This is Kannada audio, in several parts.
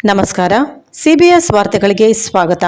ನಮಸ್ಕಾರ. ಸಿಬಿಎಸ್ ವಾರ್ತೆಗಳಿಗೆ ಸ್ವಾಗತ.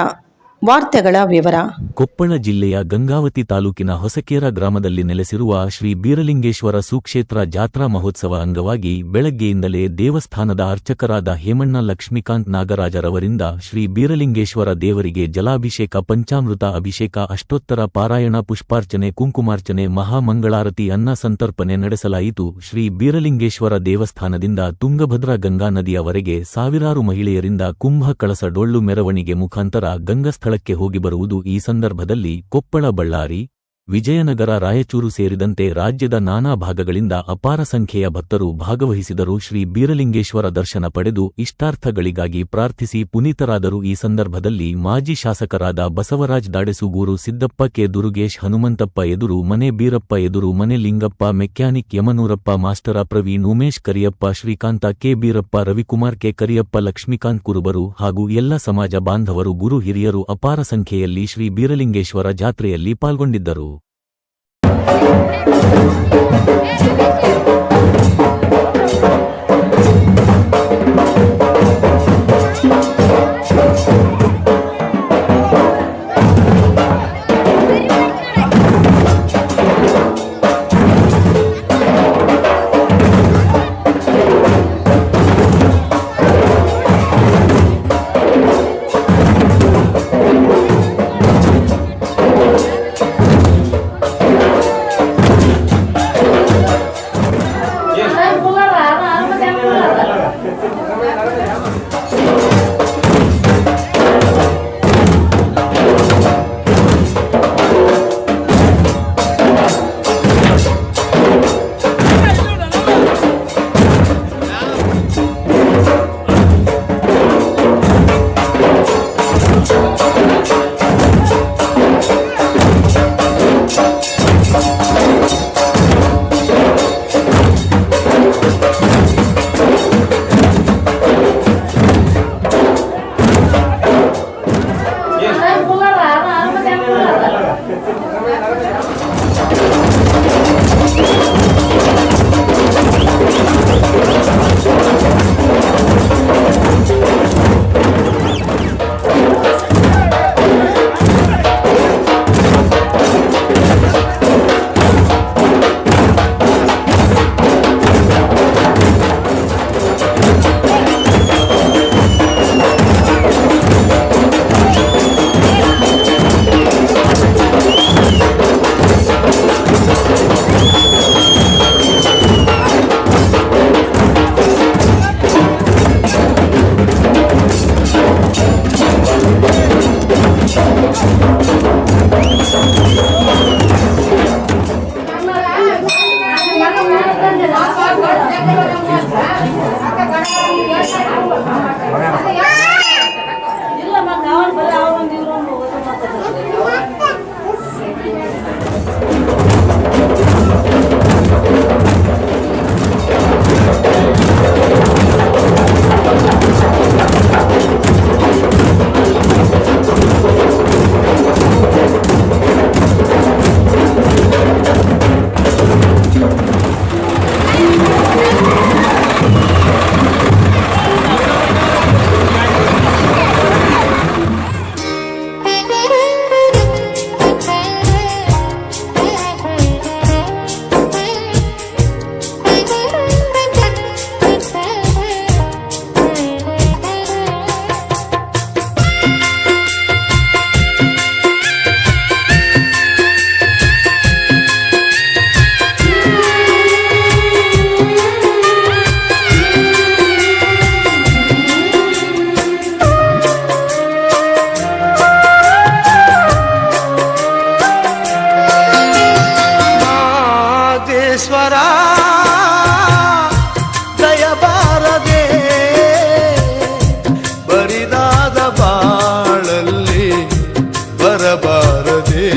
ವಾರ್ತೆಗಳ ವಿವರ. ಕೊಪ್ಪಳ ಜಿಲ್ಲೆಯ ಗಂಗಾವತಿ ತಾಲೂಕಿನ ಹೊಸಕೇರ ಗ್ರಾಮದಲ್ಲಿ ನೆಲೆಸಿರುವ ಶ್ರೀ ಬೀರಲಿಂಗೇಶ್ವರ ಸುಕ್ಷೇತ್ರ ಜಾತ್ರಾ ಮಹೋತ್ಸವ ಅಂಗವಾಗಿ ಬೆಳಗ್ಗೆಯಿಂದಲೇ ದೇವಸ್ಥಾನದ ಅರ್ಚಕರಾದ ಹೇಮಣ್ಣ ಲಕ್ಷ್ಮೀಕಾಂತ್ ನಾಗರಾಜರವರಿಂದ ಶ್ರೀ ಬೀರಲಿಂಗೇಶ್ವರ ದೇವರಿಗೆ ಜಲಾಭಿಷೇಕ, ಪಂಚಾಮೃತ ಅಭಿಷೇಕ, ಅಷ್ಟೋತ್ತರ ಪಾರಾಯಣ, ಪುಷ್ಪಾರ್ಚನೆ, ಕುಂಕುಮಾರ್ಚನೆ, ಮಹಾಮಂಗಳಾರತಿ, ಅನ್ನ ಸಂತರ್ಪಣೆ ನಡೆಸಲಾಯಿತು. ಶ್ರೀ ಬೀರಲಿಂಗೇಶ್ವರ ದೇವಸ್ಥಾನದಿಂದ ತುಂಗಭದ್ರಾ ಗಂಗಾ ನದಿಯವರೆಗೆ ಸಾವಿರಾರು ಮಹಿಳೆಯರಿಂದ ಕುಂಭ ಕಳಸ ಡೊಳ್ಳು ಮೆರವಣಿಗೆ ಮುಖಾಂತರ ಗಂಗಸ್ಥಳಕ್ಕೆ ಹೋಗಿ ಬರುವುದು. ಈ ಸಂದರ್ಭದಲ್ಲಿ ಕೊಪ್ಪಳ, ಬಳ್ಳಾರಿ, ವಿಜಯನಗರ, ರಾಯಚೂರು ಸೇರಿದಂತೆ ರಾಜ್ಯದ ನಾನಾ ಭಾಗಗಳಿಂದ ಅಪಾರ ಸಂಖ್ಯೆಯ ಭಕ್ತರು ಭಾಗವಹಿಸಿದರು. ಶ್ರೀ ಬೀರಲಿಂಗೇಶ್ವರ ದರ್ಶನ ಪಡೆದು ಇಷ್ಟಾರ್ಥಗಳಿಗಾಗಿ ಪ್ರಾರ್ಥಿಸಿ ಪುನೀತರಾದರು. ಈ ಸಂದರ್ಭದಲ್ಲಿ ಮಾಜಿ ಶಾಸಕರಾದ ಬಸವರಾಜ್ ದಾಡೆಸೂಗೂರು, ಸಿದ್ದಪ್ಪ ಕೆ. ದುರುಗೇಶ್, ಹನುಮಂತಪ್ಪ ಎದುರು ಮನೆ, ಬೀರಪ್ಪ ಎದುರು ಮನೆ, Lingappa, mechanic, Yamanurappa, master, Praveen, Umesh Kariyappa, Shrikanth K. Beerappa, Ravikumar K. Kariyappa, Lakshmikanth ಕುರುಬರು ಹಾಗೂ ಎಲ್ಲ ಸಮಾಜ ಬಾಂಧವರು, ಗುರು ಹಿರಿಯರು ಅಪಾರ ಸಂಖ್ಯೆಯಲ್ಲಿ ಶ್ರೀ ಬೀರಲಿಂಗೇಶ್ವರ ಜಾತ್ರೆಯಲ್ಲಿ ಪಾಲ್ಗೊಂಡಿದ್ದರು. ದಯಬಾರದೆ ಬರಿದಾದ ಬಾಳಲ್ಲಿ ಬರಬಾರದೆ,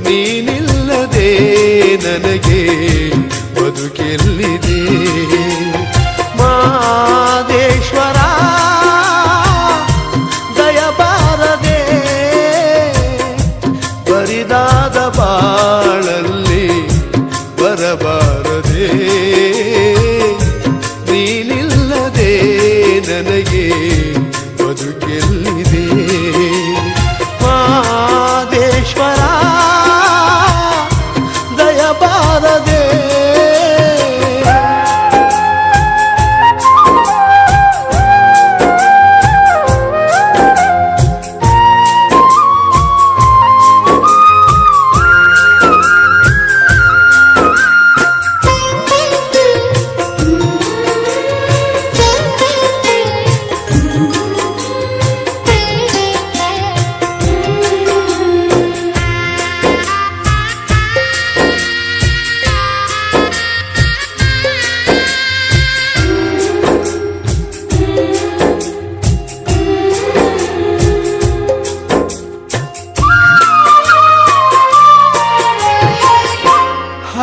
ನೀನಿಲ್ಲದೆ ನನಗೆ ಬದುಕೆಲ್ಲಿದೆ. ಮಾದೇಶ್ವರ ದಯಬಾರದೆ ಬರಿದಾದ ಬಾಳಲ್ಲಿ ಬರಬಾರದೆ, ನೀನಿಲ್ಲದೆ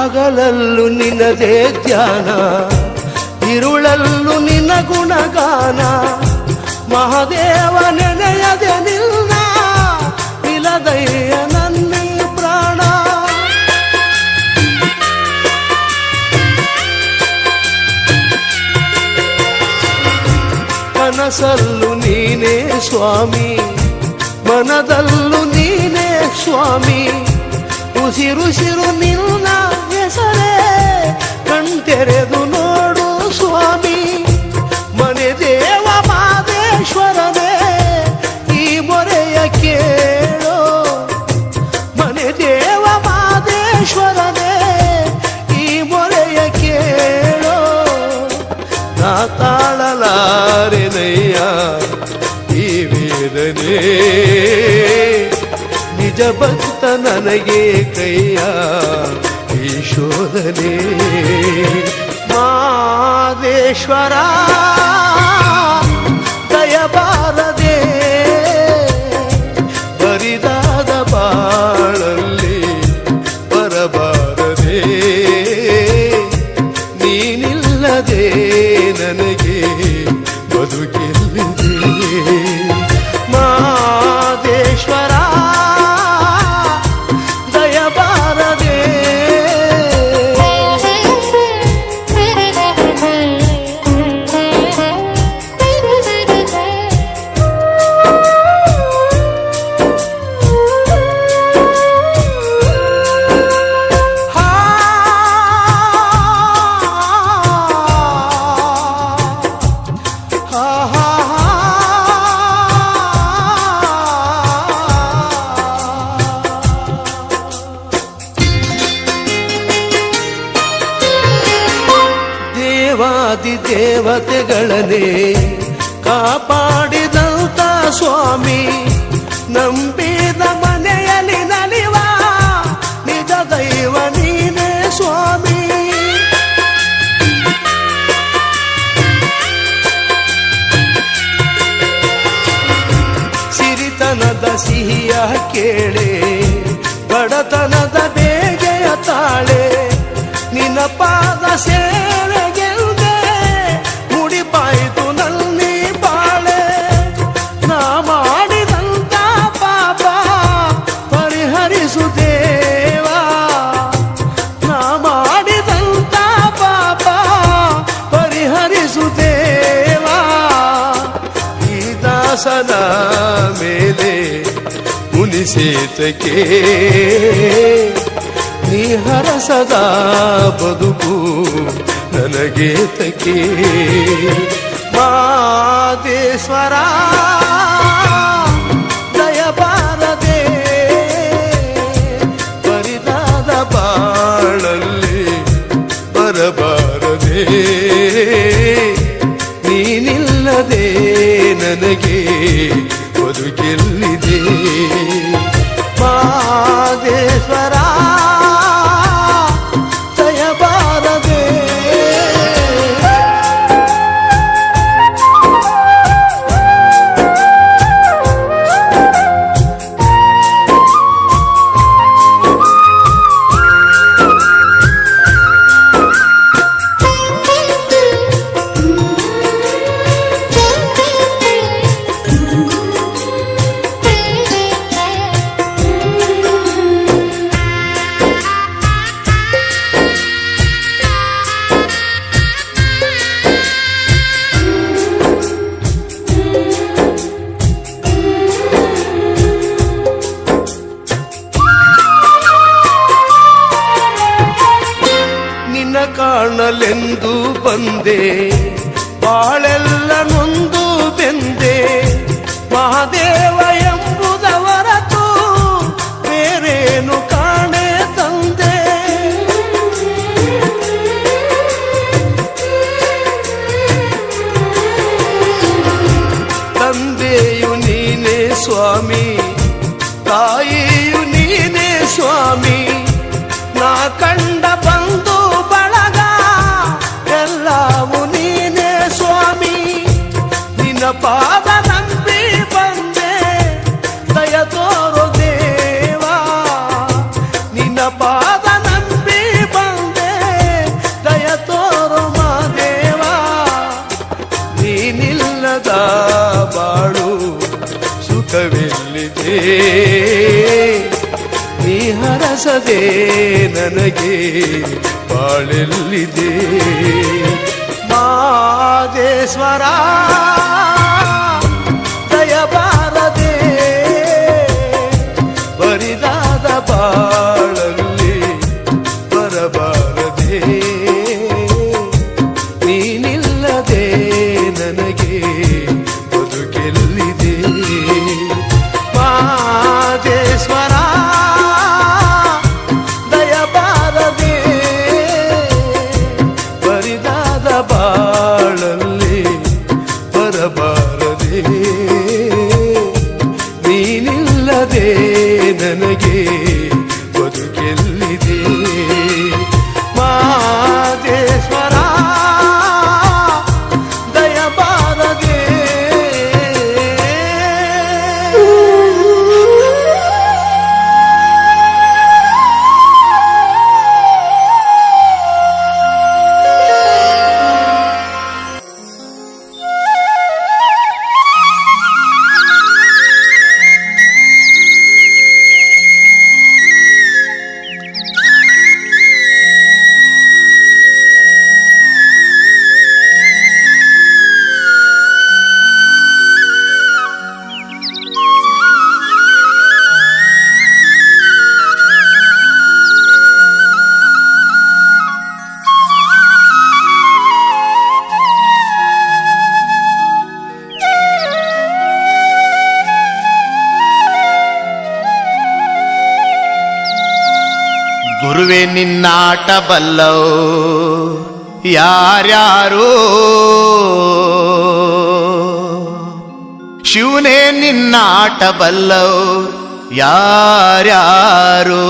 ಹಗಲಲ್ಲೂ ನಿನ್ನದೇ ಧ್ಯಾನ, ಇರುಳಲ್ಲೂ ನಿನ್ನ ಗುಣಗಾನ. ಮಹಾದೇವ ನೆನೆಯದೆ ನಿನ್ನ ನಿಲದಯ್ಯ ನನ್ನಿ ಪ್ರಾಣ. ಕನಸಲ್ಲೂ ನೀನೇ ಸ್ವಾಮಿ, ಮನದಲ್ಲೂ ನೀನೇ ಸ್ವಾಮಿ. ಉಸಿರುಸಿರು ನಿನ್ನ ಹೆಸರೇ ಕಣ್ತೆರೆದು ನೋಡು ಸ್ವಾಮಿ. ಮನೆ ದೇವ ಮಾದೇಶ್ವರನೇ ಈ ಮೊರೆಯ ಕೇಳೋ. ಮನೆ ದೇವ ಮಾದೇಶ್ವರನೇ ಈ ಮೊರೆಯ ಕೇಳೋ. ನಾ ತಾಳಲಾರೆನಯ್ಯ ಈ ವೇದನೆ, ನಿಜ ಭಕ್ತ ನನಗೆ ಕೈಯ ಈ ಶೋಧನೆ. ಮಾದೇಶ್ವರ ದಯಬಾರದೆ ಬರಿದಾದ ಬಾಳಲ್ಲಿ ಬರಬಾರದೆ. ನೀನಿಲ್ಲದೆ ನನಗೆ ಬದುಕಿಲ್ಲದೆ. ಮಾದೇಶ್ವರ ದಯಬಾರದೆ. ದೇವಾದಿ ದೇವತೆಗಳನ್ನೇ ಕಾಪಾಡಿದಂತ ಸ್ವಾಮಿ. ನಂಬಿದ ಮನೆಯಲ್ಲಿ ನಲಿವ ನಿಜ ದೈವ ನೀನೇ ಸ್ವಾಮಿ. ಸಿರಿತನದ ಸಿಹಿಯ ಕೇಳೆ, ಬಡತನದ ಬೇಗೆಯ ತಾಳೆ. ನಿನ್ನ ಪಾದ ಸೇವೆಗೆಲ್ದೆ ಮುಡಿಪಾಯಿತು ನನ್ನಿ ಬಾಳೆ. ನಾ ಮಾಡಿದಂತ ಪಾಪ ಪರಿಹರಿಸು ದೇವಾ. ನಾ ಮಾಡಿದಂತ ಪಾಪ ಪರಿಹರಿಸು ದೇವಾ. ಈ ದಾಸನ ಮೇಲೆ ಮುನಿಸೇತಕ್ಕೆ ನೀ ಹರಸದ ಬದುಕು ನನಗೆ ತಕೆ. ಮಾದೇಶ್ವರ ದಯಬಾರದೆ ಬರಿದಾದ ಬಾಳಲ್ಲಿ ಬರಬಾರದೆ. ನೀನಿಲ್ಲದೆ ನನಗೆ ಬದುಕೆಲ್ಲಿದೆ. ಮಾದೇಶ್ವರ ದಯಬಾರದೆ. ಕಾಣಲೆಂದು ಬಂದೆ, ಬಾಳೆಲ್ಲ ನೊಂದು ಬೆಂದೆ. ಮಹಾದೇವ ಎಂಬುದ ಹೊರತು ಬೇರೇನು ಕಾಣೆ ತಂದೆ. ತಂದೆಯು ನೀನೇ ಸ್ವಾಮಿ, ತಾಯಿಯು ನೀನೇ ಸ್ವಾಮಿ. ನಾ ಕಂಡ ಬಂದು ಬಳಗ ಎಲ್ಲವೂ ನೀನೇ ಸ್ವಾಮಿ. ನಿನ್ನ ಪಾದ ನಂಬಿ ಬಂದೆ ನೀ ಹರಸದೆ ನನಗೆ ಬಾಳೆಲ್ಲಿದೆ ಮಾದೇಶ್ವರ ದಯಬಾರದೆ ಬರಿದಾದ ಬಾಳಲ್ಲಿ ಬರಬಾರದೆ ನೀನಿಲ್ಲದೆ ನನಗೆ ಬದುಕೆಲ್ಲಿದೆ ಮಾದೇಶ್ವರ ದಯಬಾರದೆ ಬರಿದಾದ ಬಾಳಲ್ಲಿ ಬರಬಾರದೆ ನೀನಿಲ್ಲದೆ ನನಗೆ ಬದುಕೆಲ್ಲಿದೆ ಮಾದೇಶ್ವರ ದಯಬಾರದೆ ಗುರುವೆ ನಿನ್ನಾಟ ಬಲ್ಲವು ಯಾರ್ಯಾರೋ ಶಿವನೇ ನಿನ್ನಾಟ ಬಲ್ಲವು ಯಾರ್ಯಾರೋ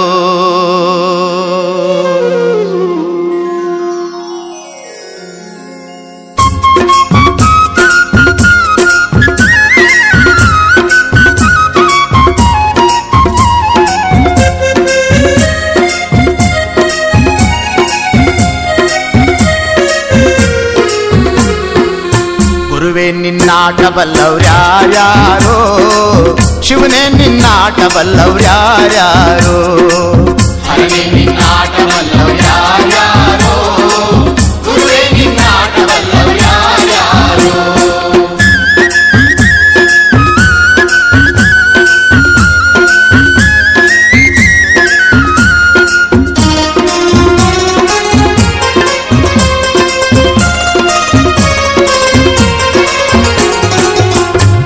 ಗುರುವೆ ನಿನ್ನಾಟ ಬಲ್ಲವ್ರ್ಯಾರ್ಯಾರೋ ಶಿವನೇ ನಿನ್ನಾಟ ಬಲ್ಲವ್ರ್ಯಾರ್ಯಾರೋ ಹರನೇ ನಿನ್ನಾಟ ಬಲ್ಲವ್ರ್ಯಾರ್ಯಾರೋ ಗುರುವೆ ನಿನ್ನಾಟ ಬಲ್ಲವ್ರ್ಯಾರ್ಯಾರೋ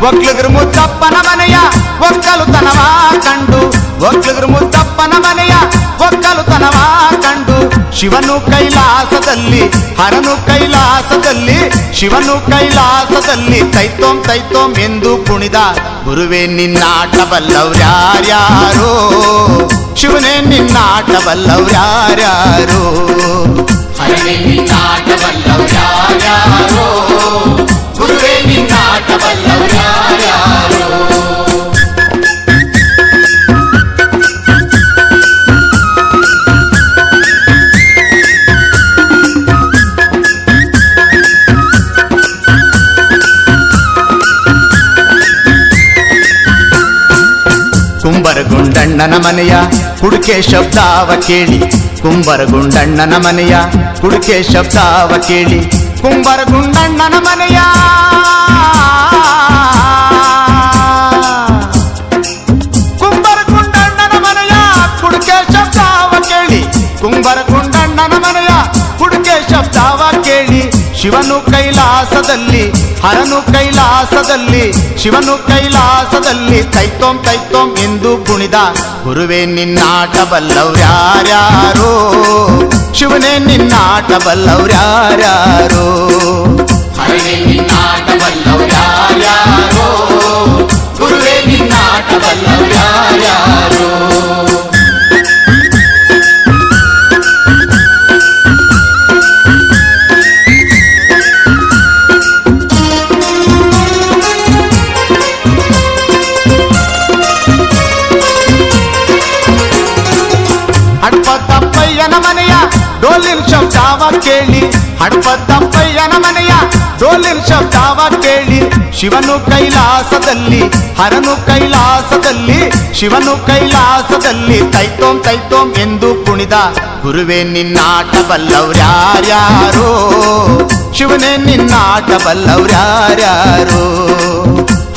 ಒಕ್ಲುಗ್ರ ಮುದ್ದಪ್ಪನ ಮನೆಯ ಒಕ್ಕಲುತನವ ಕಂಡು ಒಕ್ಲುಗ್ರ ಮುದ್ದಪ್ಪನ ಮನೆಯ ಒಕ್ಕಲುತನವ ಕಂಡು ಶಿವನು ಕೈಲಾಸದಲ್ಲಿ ಹರನು ಕೈಲಾಸದಲ್ಲಿ ಶಿವನು ಕೈಲಾಸದಲ್ಲಿ ತೈತೋಂ ತೈತೋಂ ಎಂದು ಕುಣಿದ ಗುರುವೆ ನಿನ್ನಾಟ ಬಲ್ಲವ್ರ್ಯಾರ್ಯಾರೋ ಶಿವನೇ ನಿನ್ನಾಟ ಬಲ್ಲವ್ರ್ಯಾರ್ಯಾರೋ ಹರನೇ ನಿನ್ನಾಟ ಬಲ್ಲವ್ರ್ಯಾರ್ಯಾರೋ ಗುರುವೆ ನಿನ್ನಾಟ ಬಲ್ಲವ್ರ್ಯಾರ್ಯಾರೋ ಕುಂಬರಗುಂಡಣ್ಣನ ಮನೆಯ ಕುಡುಕೆ ಶಬ್ದಾವ ಕೇಳಿ ಕುಂಬರಗುಂಡಣ್ಣನ ಮನೆಯ ಕುಡುಕೆ ಶಬ್ದಾವ ಕೇಳಿ ಕುಂಬರಗುಂಡಣ್ಣನ ಮನೆಯ ಕುಂಬರಗುಂಡಣ್ಣನ ಮನೆಯ ಕುಡುಕೆ ಶಬ್ದಾವ ಕೇಳಿ ಕುಂಬರಗುಂಡಣ್ಣನ ಮನೆಯ ಕುಡುಕೆ ಶಬ್ದಾವ ಕೇಳಿ ಶಿವನು ಕೈಲಾಸದಲ್ಲಿ ಹರನು ಕೈಲಾಸದಲ್ಲಿ ಶಿವನು ಕೈಲಾಸದಲ್ಲಿ ತೈತೋಂ ತೈತೋಂ ಎಂದು ಕುಣಿದ ಗುರುವೆ ನಿನ್ನಾಟ ಬಲ್ಲವ್ರ್ಯಾರ್ಯಾರೋ ಶಿವನೇ ನಿನ್ನಾಟ ಬಲ್ಲವ್ರ್ಯಾರ್ಯಾರೋ ಹರನೇ ನಿನ್ನಾಟ ಬಲ್ಲವ್ರ್ಯಾರ್ಯಾರೋ ಗುರುವೆ ನಿನ್ನಾಟ ಬಲ್ಲವ್ರ್ಯಾರ್ಯಾರೋ ಡೋಲಿನ ಶಬ್ದಾವ ಕೇಳಿ ಹಡಪದ್ದಪ್ಪಯ್ಯನ ಮನೆಯ ಡೋಲಿನ ಶಬ್ದಾವ ಕೇಳಿ ಶಿವನು ಕೈಲಾಸದಲ್ಲಿ ಹರನು ಕೈಲಾಸದಲ್ಲಿ ಶಿವನು ಕೈಲಾಸದಲ್ಲಿ ತೈತೋಂ ತೈತೋಂ ಎಂದು ಕುಣಿದ ಗುರುವೇ ನಿನ್ನಾಟ ಬಲ್ಲವ್ರ್ಯಾರ್ಯಾರೋ ಶಿವನೇ ನಿನ್ನಾಟ ಬಲ್ಲವ್ರ್ಯಾರ್ಯಾರೋ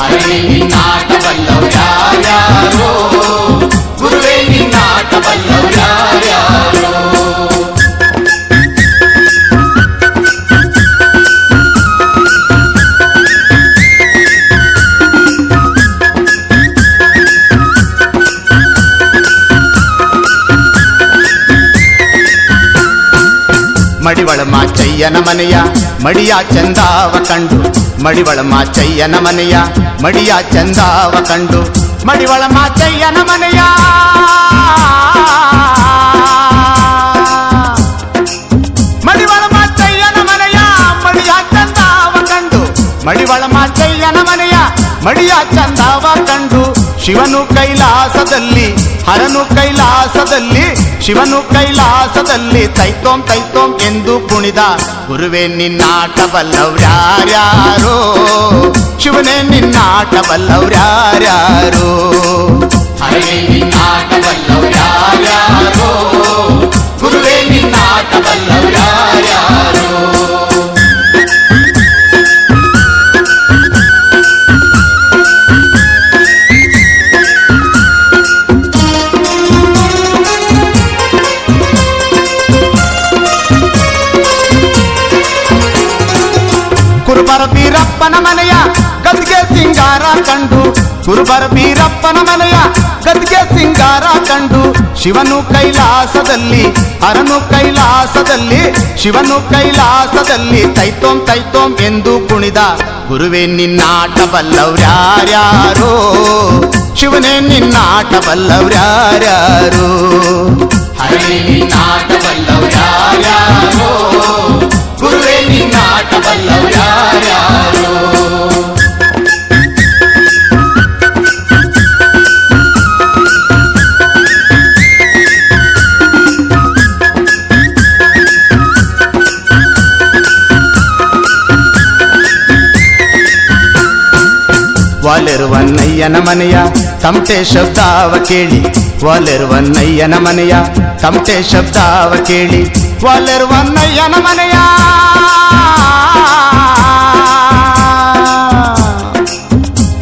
ಹರನೇ ನಿನ್ನಾಟ ಬಲ್ಲವ್ರ್ಯಾರ್ಯಾರೋ ಗುರುವೇ ನಿನ್ನಾಟ ಬಲ್ಲವ್ರ್ಯಾರ್ಯಾರೋ ಮಡಿವಳ ಮಾಚಯ್ಯನ ಮನೆಯ ಮಡಿಯ ಚಂದಾವ ಕಂಡು ಮಡಿವಳ ಮಾಚಯ್ಯನ ಮನೆಯ ಮಡಿಯ ಚಂದಾವ ಕಂಡು ಮಡಿವಳ ಮಾಚಯ್ಯನ ಮನೆಯ ಮಡಿವಳ ಮಾಚಯ್ಯನ ಮನೆಯ ಮಡಿಯ ಚಂದಾವ ಕಂಡು ಮಡಿವಳ ಮಾಚಯ್ಯನ ಮನೆಯ ಮಡಿಯ ಚಂದಾವ ಕಂಡು ಶಿವನು ಕೈಲಾಸದಲ್ಲಿ ಹರನು ಕೈಲಾಸದಲ್ಲಿ ಶಿವನು ಕೈಲಾಸದಲ್ಲಿ ತೈತೋಂ ತೈತೋಂ ಎಂದು ಕುಣಿದ ಗುರುವೇ ನಿನ್ನಾಟ ಬಲ್ಲವ್ರ್ಯಾರ್ಯಾರೋ ಶಿವನೇ ನಿನ್ನಾಟ ಬಲ್ಲವ್ರ್ಯಾರ್ಯಾರೋ ಹರನೇ ನಿನ್ನಾಟ ಬಲ್ಲವ್ರ್ಯಾರ್ಯಾರೋ ಗುರುವೇ ನಿನ್ನಾಟ ಬಲ್ಲವ್ರ್ಯಾರ್ಯಾರೋ ಕುರುಬರ ಬೀರಪ್ಪನ ಮನೆಯ ಗದ್ಗೆ ಸಿಂಗಾರ ಕಂಡು ಕುರುಬರ ಬೀರಪ್ಪನ ಮನೆಯ ಗದ್ಗೆ ಸಿಂಗಾರ ಕಂಡು ಶಿವನು ಕೈಲಾಸದಲ್ಲಿ ಹರನು ಕೈಲಾಸದಲ್ಲಿ ಶಿವನು ಕೈಲಾಸದಲ್ಲಿ ತೈತೋಂ ತೈತೋಂ ಎಂದು ಕುಣಿದ ಗುರುವೇ ನಿನ್ನಾಟ ಬಲ್ಲವ್ರ್ಯಾರ್ಯಾರೋ ಶಿವನೇ ನಿನ್ನಾಟ ಬಲ್ಲವ್ರ್ಯಾರ್ಯಾರೋ ಹರನೇ ನಿನ್ನಾಟ ಬಲ್ಲವ್ರ್ಯಾರ್ಯಾರೋ ಗುರುವೇ ನಿನ್ನಾಟ ಬಲ್ಲವ್ರ್ಯಾರ್ಯಾರೋ ವಾಲೆರುವನ್ನಯ್ಯನ ಮನೆಯ ತಮಟೆ ಶಬ್ದಾವ ಕೇಳಿ ವಾಲೆರುವನ್ನಯ್ಯನ ಮನೆಯ ತಮಟೆ ಶಬ್ದಾವ ಕೇಳಿ ವಾಲೆರುವನ್ನಯ್ಯನ ಮನೆಯ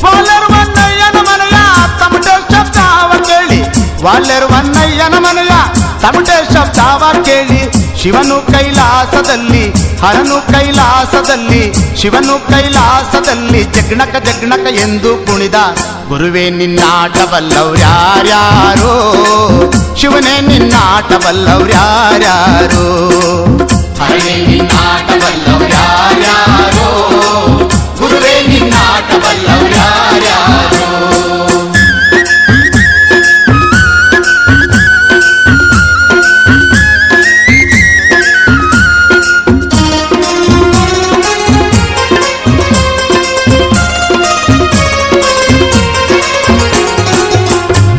ವಾಲೆರುವನ್ನಯ್ಯನ ಮನೆಯ ತಮಟೆ ಶಬ್ದಾವ ಕೇಳಿ ವಾಲೆರುವನ್ನಯ್ಯನ ಮನೆಯ ತಮಟೆ ಶಬ್ದಾವ ಕೇಳಿ ಶಿವನು ಕೈಲಾಸದಲ್ಲಿ ಹರನು ಕೈಲಾಸದಲ್ಲಿ ಶಿವನು ಕೈಲಾಸದಲ್ಲಿ ಜಗ್ಣಕ ಜಗ್ಣಕ ಎಂದು ಕುಣಿದ ಗುರುವೇ ನಿನ್ನಾಟ ಬಲ್ಲವ್ರ್ಯಾರ್ಯಾರೋ ಶಿವನೇ ನಿನ್ನಾಟ ಬಲ್ಲವ್ರ್ಯಾರ್ಯಾರೋ ಹರನೇ ನಿನ್ನಾಟ ಬಲ್ಲವ್ರ್ಯಾರ್ಯಾರೋ ಗುರುವೇ ನಿನ್ನಾಟ ಬಲ್ಲವ್ರ್ಯಾರ್ಯಾರೋ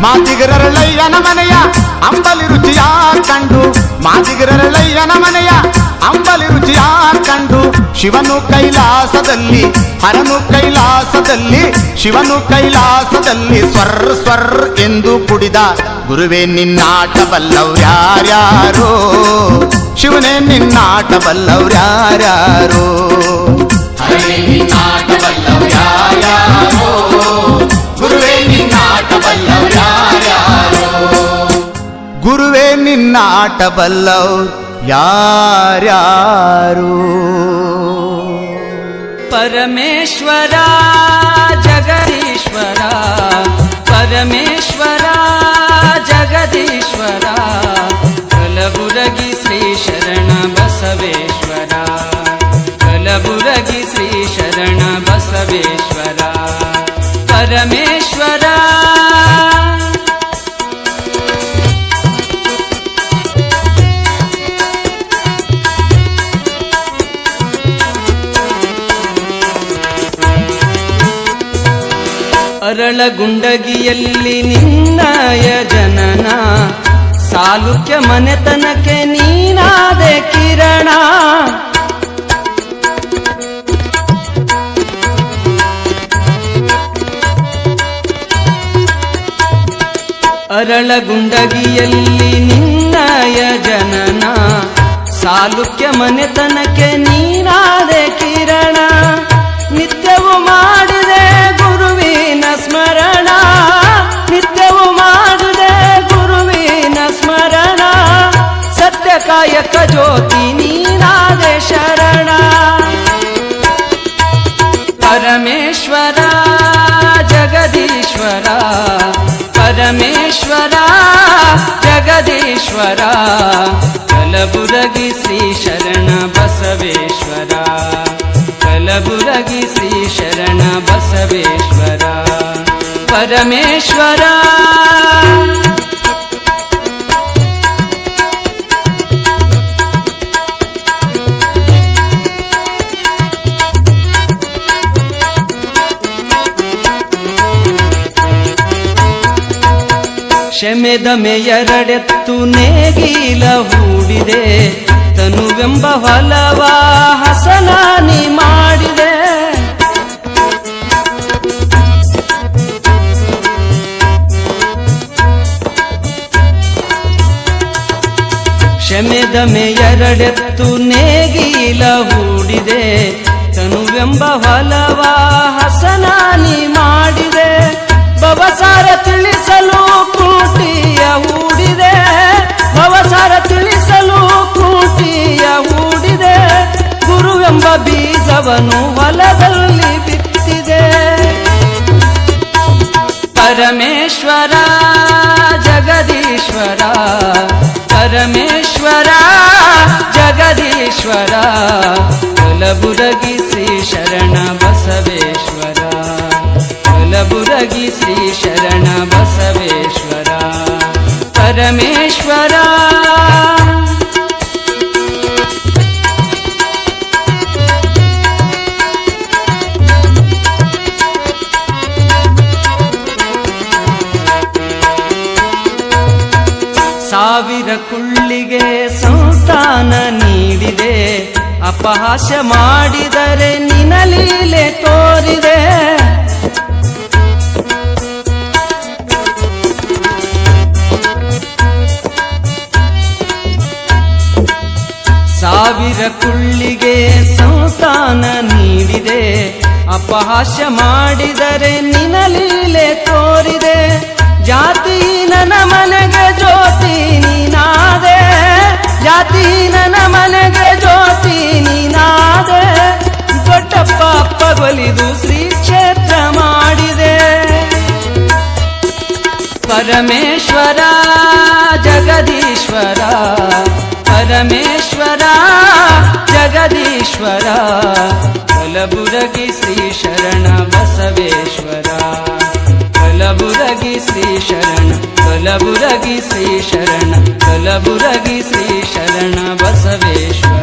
ಮಾದಿಗರಳಯ್ಯನ ಮನೆಯ ಅಂಬಲಿ ರುಚಿಯ ಕಂಡು ಮಾದಿಗರಳಯ್ಯನ ಮನೆಯ ಅಂಬಲಿ ರುಚಿಯ ಕಂಡು ಶಿವನು ಕೈಲಾಸದಲ್ಲಿ ಹರನು ಕೈಲಾಸದಲ್ಲಿ ಶಿವನು ಕೈಲಾಸದಲ್ಲಿ ಸ್ವರ್ ಸ್ವರ್ ಎಂದು ಕುಡಿದ ಗುರುವೇ ನಿನ್ನಾಟ ಬಲ್ಲವ್ರ್ಯಾರ್ಯಾರೋ ಶಿವನೇ ನಿನ್ನಾಟ ಬಲ್ಲವ್ರ್ಯಾರ್ಯಾರೋ ಹರನೇ ನಿನ್ನಾಟ ಬಲ್ಲವ್ರ್ಯಾರ್ಯಾರೋ ಗುರುವೇ ನಿನ್ನಾಟ ಬಲ್ಲವ್ರ್ಯಾರ್ಯಾರೋ ಗುರುವೇ ನಿನ್ನಾಟ ಬಲ್ಲವ್ರ್ಯಾರ್ಯಾರೋ ಪರಮೇಶ್ವರ ಜಗದೀಶ್ವರ ಪರಮೇಶ್ವರ ಜಗದೀಶ್ವರ ಕಲಬುರಗಿ ಶ್ರೀ ಶರಣ ಬಸವೇಶ್ವರ ಕಲಬುರಗಿ ಶ್ರೀ ಶರಣ ಬಸವೇಶ್ವರ ಪರಮೇಶ್ವರ ಅರಳಗುಂಡಗಿಯಲ್ಲಿ ನಿನ್ನಯ ಜನನ ಸಾಲುಕ್ಯ ಮನೆತನಕ್ಕೆ ನೀನಾದೆ ಕಿರಣ ಸರಳಗುಂಡಗಿಯಲ್ಲಿ ನಿನ್ನಯ ಜನನ, ಸಾಲುಕ್ಯ ಮನೆತನಕ್ಕೆ ನೀನಾದೆ ಕಿರಣ. ನಿತ್ಯವೂ ಮಾಡಿದೆ ಗುರುವಿನ ಸ್ಮರಣ, ನಿತ್ಯವೂ ಮಾಡಿದೆ ಗುರುವಿನ ಸ್ಮರಣ. ಸತ್ಯ ಕಾಯಕ ಜ್ಯೋತಿ ನೀನಾದೆ ಶರಣ. ಪರಮೇಶ್ವರ ಜಗದೀಶ್ವರ, ಪರಮೇಶ್ವರ ಜಗದೀಶ್ವರ, ಕಲಬುರಗಿ ಶ್ರೀ ಶರಣ ಬಸವೇಶ್ವರ, ಕಲಬುರಗಿ ಶ್ರೀ ಶರಣ ಬಸವೇಶ್ವರ. ಪರಮೇಶ್ವರ ಕ್ಷಮೆದಮೆ ಎರಡೆತ್ತು ನೇಗಿಲ ಹೂಡಿದೆ, ತನುವೆಂಬ ಹೊಲವ ಹಸನಾನಿ ಮಾಡಿದೆ. ಕ್ಷಮೆದಮೆ ಎರಡೆತ್ತು ನೇಗಿಲ ಹೂಡಿದೆ, ತನುವೆಂಬ ಹೊಲವ ಹಸನಾನಿ ಮಾಡಿದೆ. ಭವಸಾರ ತಿಳಿಸಲು ಕೂಟಿಯ ಹೂಡಿದೆ, ಭವಸಾರ ತಿಳಿಸಲು ಕೂಟಿಯ ಹೂಡಿದೆ. ಗುರುವೆಂಬ ಬೀಜವನ್ನು ಹೊಲದಲ್ಲಿ ಬಿತ್ತಿದೆ. ಪರಮೇಶ್ವರ ಜಗದೀಶ್ವರ, ಪರಮೇಶ್ವರ ಜಗದೀಶ್ವರ, ಕಲಬುರಗಿ ಶ್ರೀ ಶರಣ ಬಸವೇಶ್ವರ, ಕಲಬುರಗಿ ಶ್ರೀ ಶರಣ ಬಸವೇಶ್ವರ. ಪರಮೇಶ್ವರ ಸಾವಿರ ಕುಳ್ಳಿಗೆ ಸಂತಾನ ನೀಡಿದೆ, ಅಪಹಾಸ್ಯ ಮಾಡಿದರೆ ನಿನ್ನ ಲೀಲೆ ತೋರಿದೆ. ಸಾವಿರ ಕುಳ್ಳಿಗೆ ಸಂತಾನ ನೀಡಿದೆ, ಅಪಹಾಸ್ಯ ಮಾಡಿದರೆ ನಿನ್ನ ಲೀಲೆ ತೋರಿದೆ. ಜಾತಿ ನನ್ನ ಮನೆಗೆ ಜ್ಯೋತಿ ನೀನಾದೆ, ಜಾತಿ ನನ್ನ ಮನೆಗೆ ಜ್ಯೋತಿ ನೀನಾದೆ. ದೊಡ್ಡಪ್ಪ ಅಪ್ಪಗೊಲಿದು ಶ್ರೀ ಕ್ಷೇತ್ರ ಮಾಡಿದೆ. ಪರಮೇಶ್ವರ ಜಗದೀಶ್ವರ, ಪರಮೇಶ್ವರ ಜಗದೀಶ್ವರ, ಕಲಬುರಗಿ ಶ್ರೀ ಶರಣ ಬಸವೇಶ್ವರ, ಕಲಬುರಗಿ ಶ್ರೀ ಶರಣ, ಕಲಬುರಗಿ ಶ್ರೀ ಶರಣ, ಕಲಬುರಗಿ ಶ್ರೀ ಶರಣ ಬಸವೇಶ್ವರ.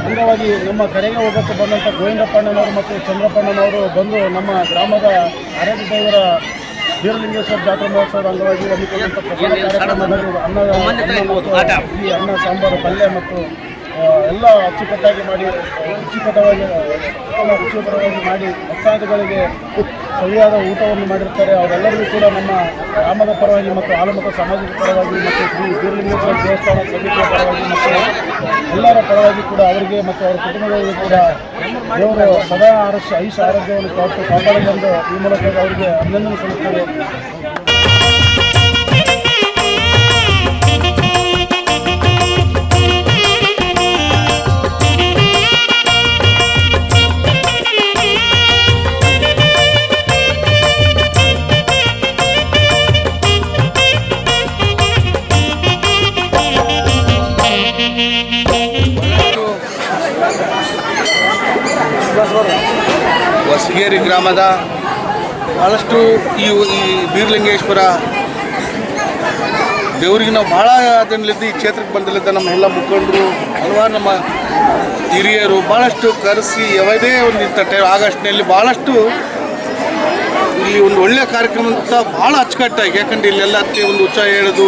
ಅಂಗವಾಗಿ ನಮ್ಮ ಕಡೆಗೆ ಹೋಗಕ್ಕೆ ಬಂದಂಥ ಗೋವಿಂದಪ್ಪಣ್ಣನವರು ಮತ್ತು ಚಂದ್ರಪ್ಪಣ್ಣನವರು ಬಂದು ನಮ್ಮ ಗ್ರಾಮದ ಆರಾಧ್ಯ ದೇವರ ಬೀರಲಿಂಗೇಶ್ವರ ಜಾತ್ರಾ ಮಹೋತ್ಸವದ ಅಂಗವಾಗಿ ಹಮ್ಮಿಕೊಂಡಂಥ ಪ್ರಧಾನ ಕಾರ್ಯಕ್ರಮದಲ್ಲಿ ಅನ್ನ ಸಾಂಬಾರು ಪಲ್ಯ ಮತ್ತು ಎಲ್ಲ ಅಚ್ಚುಕಟ್ಟಾಗಿ ಮಾಡಿ ರುಚಿಕರವಾಗಿ ಮಾಡಿ ಭಕ್ತಾದಿಗಳಿಗೆ ಸರಿಯಾದ ಊಟವನ್ನು ಮಾಡಿರ್ತಾರೆ. ಅವರೆಲ್ಲರಿಗೂ ಕೂಡ ನಮ್ಮ ಗ್ರಾಮದ ಪರವಾಗಿ ಮತ್ತು ಹಾಲುಮತ ಸಮಾಜದ ಪರವಾಗಿ ಮತ್ತು ಶ್ರೀ ಬೀರಲಿಂಗೇಶ್ವರ ದೇವಸ್ಥಾನ ಸಮಿತಿಯ ಪರವಾಗಿ ಮತ್ತು ಎಲ್ಲರ ಪರವಾಗಿ ಕೂಡ ಅವರಿಗೆ ಮತ್ತು ಅವರ ಕುಟುಂಬಗಳಿಗೂ ಕೂಡ ದೇವರು ಸದಾ ಐಷ್ ಆರೋಗ್ಯವನ್ನು ಕಾಪಾಡಲೆಂದು ಈ ಮೂಲಕ ಅವರಿಗೆ ಅಭಿನಂದನೆ ಸಲ್ಲಿಸುತ್ತೇವೆ. ಹೊಸಗೇರಿ ಗ್ರಾಮದ ಭಾಳಷ್ಟು ಈ ಬೀರಲಿಂಗೇಶ್ವರ ದೇವರಿಗೆ ನಾವು ಭಾಳ ದಿನಲಿದ್ದು ಈ ಕ್ಷೇತ್ರಕ್ಕೆ ಬಂದಲಿದ್ದ ನಮ್ಮ ಎಲ್ಲ ಮುಖಂಡರು ಹಲವಾರು ನಮ್ಮ ಹಿರಿಯರು ಭಾಳಷ್ಟು ಕರೆಸಿ ಯಾವುದೇ ಒಂದು ಇಂಥ ಆಗಸ್ಟ್ನಲ್ಲಿ ಭಾಳಷ್ಟು ಇಲ್ಲಿ ಒಂದು ಒಳ್ಳೆಯ ಕಾರ್ಯಕ್ರಮ ಅಂತ ಭಾಳ ಅಚ್ಚುಕಟ್ಟಾಗಿ, ಯಾಕಂದರೆ ಇಲ್ಲೆಲ್ಲ ಒಂದು ಉತ್ಸಾಹ ಹೇಳೋದು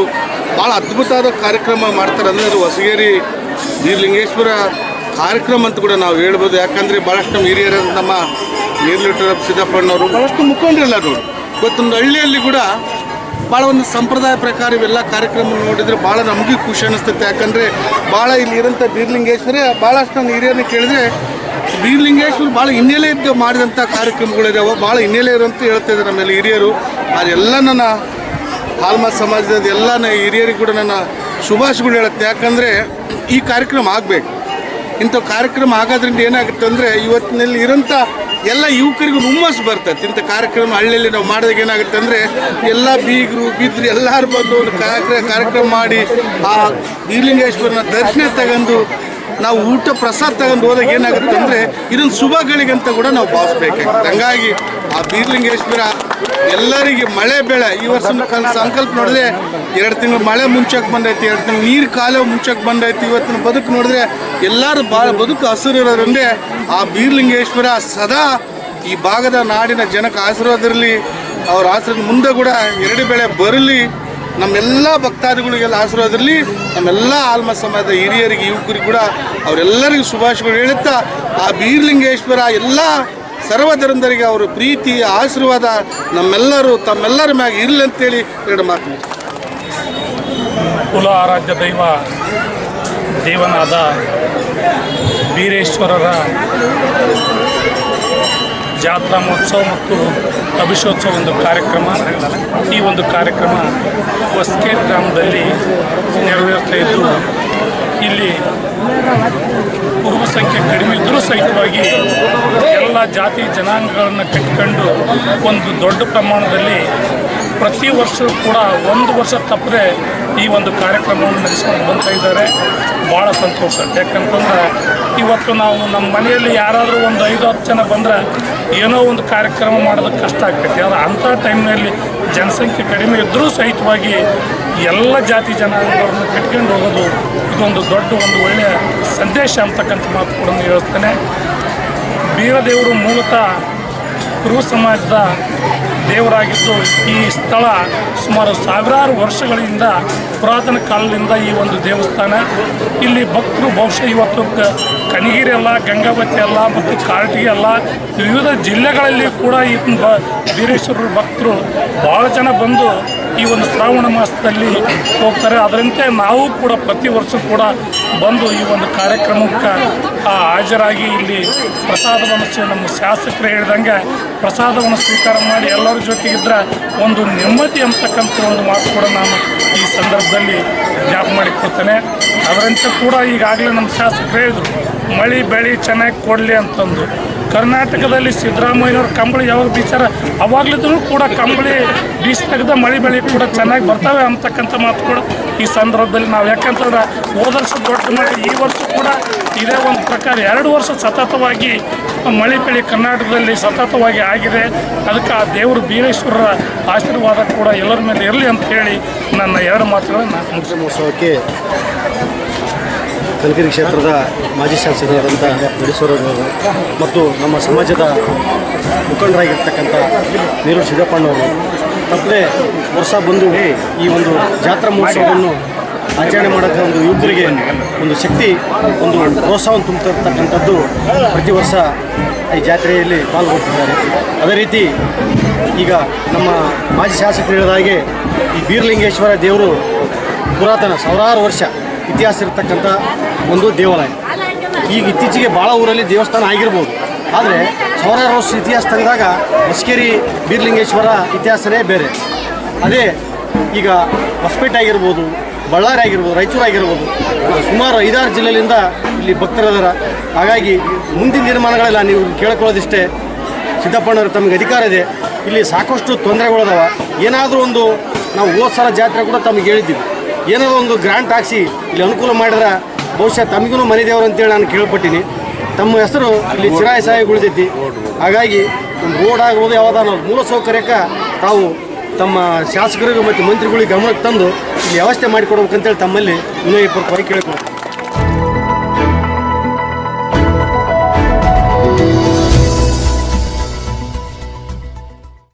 ಭಾಳ ಅದ್ಭುತವಾದ ಕಾರ್ಯಕ್ರಮ ಮಾಡ್ತಾರೆ. ಅಂದರೆ ಹೊಸಗೇರಿ ಬೀರಲಿಂಗೇಶ್ವರ ಕಾರ್ಯಕ್ರಮ ಅಂತ ಕೂಡ ನಾವು ಹೇಳ್ಬೋದು. ಯಾಕಂದರೆ ಭಾಳಷ್ಟು ನಮ್ಮ ಹಿರಿಯರು ನಮ್ಮ ನೀರ್ಲಿಟರ್ ಸಿದ್ದಪ್ಪಣ್ಣವರು ಭಾಳಷ್ಟು ಮುಖಂಡರೆಲ್ಲರೂ ಇವತ್ತೊಂದು ಹಳ್ಳಿಯಲ್ಲಿ ಕೂಡ ಭಾಳ ಒಂದು ಸಂಪ್ರದಾಯ ಪ್ರಕಾರ ಇವೆಲ್ಲ ಕಾರ್ಯಕ್ರಮ ನೋಡಿದರೆ ಭಾಳ ನಮಗೆ ಖುಷಿ ಅನ್ನಿಸ್ತೈತೆ. ಯಾಕಂದರೆ ಭಾಳ ಇಲ್ಲಿ ಇರೋಂಥ ಬೀರಲಿಂಗೇಶ್ವರ ಭಾಳಷ್ಟು ನನ್ನ ಹಿರಿಯರನ್ನ ಕೇಳಿದರೆ ಬೀರಲಿಂಗೇಶ್ವರ ಭಾಳ ಹಿನ್ನೆಲೆ ಇದ್ದು ಮಾಡಿದಂಥ ಕಾರ್ಯಕ್ರಮಗಳಿದ್ದಾವೆ, ಭಾಳ ಹಿನ್ನೆಲೆ ಇರೋಂತ ಹೇಳ್ತಾಯಿದ್ದಾರೆ ನಮ್ಮೆಲ್ಲ ಹಿರಿಯರು. ಅದೆಲ್ಲ ನನ್ನ ಹಾಲ್ಮತ ಸಮಾಜದ ಎಲ್ಲ ಹಿರಿಯರಿಗೆ ಕೂಡ ನನ್ನ ಶುಭಾಶಯಗಳು ಹೇಳುತ್ತೆ. ಯಾಕಂದರೆ ಈ ಕಾರ್ಯಕ್ರಮ ಆಗಬೇಕು. ಇಂಥ ಕಾರ್ಯಕ್ರಮ ಆಗೋದ್ರಿಂದ ಏನಾಗುತ್ತೆ ಅಂದರೆ ಇವತ್ತಿನಲ್ಲಿ ಇರೋಂಥ ಎಲ್ಲ ಯುವಕರಿಗೂ ಹುಮ್ಮಸ್ಸು ಬರ್ತದೆ. ಇಂಥ ಕಾರ್ಯಕ್ರಮ ಹಳ್ಳಿಯಲ್ಲಿ ನಾವು ಮಾಡಿದಾಗ ಏನಾಗುತ್ತೆ ಅಂದರೆ ಎಲ್ಲ ಬೀಗರು ಬಿದ್ರು ಎಲ್ಲರೂ ಬಂದು ಒಂದು ಕಾರ್ಯಕ್ರಮ ಮಾಡಿ ಆ ಬೀರಲಿಂಗೇಶ್ವರನ ದರ್ಶನ ತಗೊಂಡು ನಾವು ಊಟ ಪ್ರಸಾದ ತಗೊಂಡು ಹೋದಾಗ ಏನಾಗುತ್ತೆ ಅಂದರೆ ಇದೊಂದು ಶುಭಗಳಿಗಂತ ಕೂಡ ನಾವು ಭಾವಿಸ್ಬೇಕಾಗುತ್ತೆ. ಹಂಗಾಗಿ ಆ ಬೀರಲಿಂಗೇಶ್ವರ ಎಲ್ಲರಿಗೆ ಮಳೆ ಬೆಳೆ ಈ ವರ್ಷ ಸಂಕಲ್ಪ ನೋಡಿದ್ರೆ 2 ತಿಂಗಳು ಮಳೆ ಮುಂಚೆಗೆ ಬಂದೈತಿ, 2 ತಿಂಗಳು ನೀರು ಕಾಲುವೆ ಮುಂಚೆಗೆ ಬಂದೈತಿ. ಇವತ್ತಿನ ಬದುಕು ನೋಡಿದ್ರೆ ಎಲ್ಲರೂ ಭಾಳ ಬದುಕು ಹಸಿರಿರೋದ್ರಿಂದ ಆ ಬೀರಲಿಂಗೇಶ್ವರ ಸದಾ ಈ ಭಾಗದ ನಾಡಿನ ಜನಕ್ಕೆ ಆಶೀರ್ವಾದದಲ್ಲಿ ಅವ್ರ ಆಶೀರ್ವಾದ ಮುಂದೆ ಕೂಡ 2 ಬೆಳೆ ಬರಲಿ, ನಮ್ಮೆಲ್ಲ ಭಕ್ತಾದಿಗಳಿಗೆಲ್ಲ ಆಶೀರ್ವಾದದಲ್ಲಿ ನಮ್ಮೆಲ್ಲ ಆಲ್ಮ ಸಮಾಜದ ಹಿರಿಯರಿಗೆ ಯುವಕರಿಗೆ ಕೂಡ ಅವರೆಲ್ಲರಿಗೂ ಶುಭಾಶಯಗಳು ಹೇಳುತ್ತಾ ಆ ಬೀರಲಿಂಗೇಶ್ವರ ಎಲ್ಲ ಸರ್ವಧರ್ಮದರಿಗೆ ಅವರ ಪ್ರೀತಿ ಆಶೀರ್ವಾದ ನಮ್ಮೆಲ್ಲರೂ ತಮ್ಮೆಲ್ಲರ ಮ್ಯಾಗ ಇರಲಿ ಅಂತೇಳಿ 2 ಮಾತು. ಕುಲ ಆರಾಧ್ಯ ದೇವನಾದ ಬೀರೇಶ್ವರರ ಜಾತ್ರಾ ಮಹೋತ್ಸವ ಮತ್ತು ಅಭಿಷೇಕೋತ್ಸವ ಒಂದು ಕಾರ್ಯಕ್ರಮ. ಈ ಒಂದು ಕಾರ್ಯಕ್ರಮ ಹೊಸಗೇರಿ ಗ್ರಾಮದಲ್ಲಿ ನೆರವೇರ್ತಾ ಇದ್ದು ಇಲ್ಲಿ ಕುರುಬ ಸಂಖ್ಯೆ ಕಡಿಮೆ ಇದ್ದರೂ ಸಹಿತವಾಗಿ ಎಲ್ಲ ಜಾತಿ ಜನಾಂಗಗಳನ್ನು ಕಟ್ಟಿಕೊಂಡು ಒಂದು ದೊಡ್ಡ ಪ್ರಮಾಣದಲ್ಲಿ ಪ್ರತಿ ವರ್ಷವೂ ಕೂಡ 1 ವರ್ಷ ತಪ್ಪದೆ ಈ ಒಂದು ಕಾರ್ಯಕ್ರಮವನ್ನು ನಡೆಸ್ಕೊಂಡು ಬರ್ತಾ ಇದ್ದಾರೆ. ಭಾಳ ಸಂತೋಷ. ಯಾಕಂತಂದ್ರೆ ಇವತ್ತು ನಾವು ನಮ್ಮ ಮನೆಯಲ್ಲಿ ಯಾರಾದರೂ ಒಂದು 5-10 ಜನ ಬಂದರೆ ಏನೋ ಒಂದು ಕಾರ್ಯಕ್ರಮ ಮಾಡೋದಕ್ಕೆ ಕಷ್ಟ ಆಗ್ತೈತಿ. ಆದರೆ ಅಂಥ ಟೈಮ್ನಲ್ಲಿ ಜನಸಂಖ್ಯೆ ಕಡಿಮೆ ಇದ್ದರೂ ಸಹಿತವಾಗಿ ಎಲ್ಲ ಜಾತಿ ಜನಾಂಗಗಳನ್ನು ಕಟ್ಕೊಂಡು ಹೋಗೋದು ಇದೊಂದು ದೊಡ್ಡ ಒಂದು ಒಳ್ಳೆಯ ಸಂದೇಶ ಅಂತಕ್ಕಂಥ ಮಾತು ಕೂಡ ಹೇಳ್ತೇನೆ. ಬೀರದೇವರು ಮೂಲತಃ ಕುರುಬ ಸಮಾಜದ ದೇವರಾಗಿದ್ದು ಈ ಸ್ಥಳ ಸುಮಾರು ಸಾವಿರಾರು ವರ್ಷಗಳಿಂದ ಪುರಾತನ ಕಾಲದಿಂದ ಈ ಒಂದು ದೇವಸ್ಥಾನ ಇಲ್ಲಿ ಭಕ್ತರು ಬಹುಶಃ ಇವತ್ತು ಕನಗಿರಿ ಅಲ್ಲ, ಗಂಗಾವತಿ ಅಲ್ಲ ಮತ್ತು ಕಾರಟಗಿ ಅಲ್ಲ, ವಿವಿಧ ಜಿಲ್ಲೆಗಳಲ್ಲಿ ಕೂಡ ಈ ಬೀರೇಶ್ವರರ ಭಕ್ತರು ಭಾಳ ಜನ ಬಂದು ಈ ಒಂದು ಶ್ರಾವಣ ಮಾಸದಲ್ಲಿ ಹೋಗ್ತಾರೆ. ಅದರಂತೆ ನಾವು ಕೂಡ ಪ್ರತಿ ವರ್ಷ ಕೂಡ ಬಂದು ಈ ಒಂದು ಕಾರ್ಯಕ್ರಮಕ್ಕೆ ಹಾಜರಾಗಿ ಇಲ್ಲಿ ಪ್ರಸಾದವನ್ನು ನಮ್ಮ ಶಾಸಕರು ಹೇಳಿದಂಗೆ ಪ್ರಸಾದವನ್ನು ಸ್ವೀಕಾರ ಮಾಡಿ ಎಲ್ಲರ ಜೊತೆಗಿದ್ರೆ ಒಂದು ನೆಮ್ಮದಿ ಅಂತಕ್ಕಂಥ ಒಂದು ಮಾತು ಕೂಡ ನಾನು ಈ ಸಂದರ್ಭದಲ್ಲಿ ಜ್ಞಾಪಕ ಮಾಡಿಕೊಡ್ತೇನೆ. ಅದರಂತೆ ಕೂಡ ಈಗಾಗಲೇ ನಮ್ಮ ಶಾಸಕರು ಹೇಳಿದರು ಮಳೆ ಬೆಳೆ ಚೆನ್ನಾಗಿ ಕೊಡಲಿ ಅಂತಂದು. ಕರ್ನಾಟಕದಲ್ಲಿ ಸಿದ್ದರಾಮಯ್ಯನವ್ರ ಕಂಬಳಿ ಯಾವಾಗ ಬೀಸಾರ ಅವಾಗಲಿದ್ರೂ ಕೂಡ ಕಂಬಳಿ ಬೀಸಿದಾಗ ಮಳೆ ಬೆಳೆ ಕೂಡ ಚೆನ್ನಾಗಿ ಬರ್ತವೆ ಅಂತಕ್ಕಂಥ ಮಾತು ಕೂಡ ಈ ಸಂದರ್ಭದಲ್ಲಿ ನಾವು, ಯಾಕಂತಂದ್ರೆ ಹೋದ ವರ್ಷ ದೊಡ್ಡ ಮಳೆ, ಈ ವರ್ಷ ಕೂಡ ಇದೇ ಒಂದು ಪ್ರಕಾರ 2 ವರ್ಷ ಸತತವಾಗಿ ಮಳೆ ಬೆಳೆ ಕರ್ನಾಟಕದಲ್ಲಿ ಸತತವಾಗಿ ಆಗಿದೆ. ಅದಕ್ಕೆ ಆ ದೇವರು ಬೀರೇಶ್ವರರ ಆಶೀರ್ವಾದ ಕೂಡ ಎಲ್ಲರ ಮೇಲೆ ಇರಲಿ ಅಂತ ಹೇಳಿ ನನ್ನ 2 ಮಾತುಗಳನ್ನು ಮಹೋತ್ಸವಕ್ಕೆ ಕನಕಗಿರಿ ಕ್ಷೇತ್ರದ ಮಾಜಿ ಶಾಸಕರಾದಂಥ ಬೀರೇಶ್ವರರು ಮತ್ತು ನಮ್ಮ ಸಮಾಜದ ಮುಖಂಡರಾಗಿರ್ತಕ್ಕಂಥ ನೀರು ಸಿದ್ದಪ್ಪಣ್ಣವರು ತಪ್ಪದೆ ವರ್ಷ ಬಂದು ಈ ಒಂದು ಜಾತ್ರಾ ಮಹೋತ್ಸವವನ್ನು ಆಚರಣೆ ಮಾಡೋಕ್ಕೆ ಒಂದು ಯುವಕರಿಗೆ ಒಂದು ಶಕ್ತಿ, ಒಂದು ಪ್ರೋತ್ಸಾಹವನ್ನು ತುಂಬತಕ್ಕಂಥದ್ದು ಪ್ರತಿ ವರ್ಷ ಈ ಜಾತ್ರೆಯಲ್ಲಿ ಪಾಲ್ಗೊಳ್ತಿದ್ದಾರೆ. ಅದೇ ರೀತಿ ಈಗ ನಮ್ಮ ಮಾಜಿ ಶಾಸಕರು ಹೇಳಿದ ಹಾಗೆ ಈ ಬೀರಲಿಂಗೇಶ್ವರ ದೇವರು ಪುರಾತನ ಸಾವಿರಾರು ವರ್ಷ ಇತಿಹಾಸ ಇರತಕ್ಕಂಥ ಒಂದು ದೇವಾಲಯ. ಈಗ ಇತ್ತೀಚೆಗೆ ಭಾಳ ಊರಲ್ಲಿ ದೇವಸ್ಥಾನ ಆಗಿರ್ಬೋದು, ಆದರೆ ಸಾವಿರಾರು ವರ್ಷ ಇತಿಹಾಸ ತೆಗೆದಾಗ ಹೊಸಕೇರಿ ಬೀರಲಿಂಗೇಶ್ವರ ಇತಿಹಾಸನೇ ಬೇರೆ. ಅದೇ ಈಗ ಹೊಸಪೇಟೆ ಆಗಿರ್ಬೋದು, ಬಳ್ಳಾರಿ ಆಗಿರ್ಬೋದು, ರಾಯಚೂರು ಆಗಿರ್ಬೋದು, ಸುಮಾರು 5-6 ಜಿಲ್ಲೆಯಿಂದ ಇಲ್ಲಿ ಭಕ್ತರದಾರ. ಹಾಗಾಗಿ ಮುಂದಿನ ದಿನಮಾನಗಳೆಲ್ಲ ನೀವು ಕೇಳ್ಕೊಳ್ಳೋದಿಷ್ಟೇ, ಸಿದ್ದಪ್ಪಣ್ಣವರು ತಮಗೆ ಅಧಿಕಾರ ಇದೆ, ಇಲ್ಲಿ ಸಾಕಷ್ಟು ತೊಂದರೆಗಳದಾವ. ಏನಾದರೂ ಒಂದು ನಾವು ಹೋದ ಸಲ ಜಾತ್ರೆ ಕೂಡ ತಮಗೆ ಹೇಳಿದ್ದೀವಿ, ಏನಾದರೂ ಒಂದು ಗ್ರಾಂಟ್ ಹಾಕ್ಸಿ ಇಲ್ಲಿ ಅನುಕೂಲ ಮಾಡಿದ್ರೆ ಬಹುಶಃ ತಮಗೂ ಮನೆ ದೇವರು ಅಂತೇಳಿ ನಾನು ಕೇಳ್ಪಟ್ಟಿನಿ. ತಮ್ಮ ಹೆಸರು ಇಲ್ಲಿ ಚಿರಾಯ ಸಾಯಿ ಉಳಿದೈತಿ. ಹಾಗಾಗಿ ಒಂದು ರೋಡ್ ಆಗ್ಬೋದು, ಯಾವುದಾದ್ರು ಮೂಲಸೌಕರ್ಯಕ್ಕೆ ತಾವು ತಮ್ಮ ಶಾಸಕರಿಗೂ ಮತ್ತು ಮಂತ್ರಿಗಳಿಗೆ ಗಮನಕ್ಕೆ ತಂದು ಇಲ್ಲಿ ವ್ಯವಸ್ಥೆ ಮಾಡಿಕೊಡ್ಬೇಕಂತೇಳಿ ತಮ್ಮಲ್ಲಿ ವಿನಯಪೂರ್ವಕವಾಗಿ ಕೇಳಿಕೊಳ್ತೀನಿ.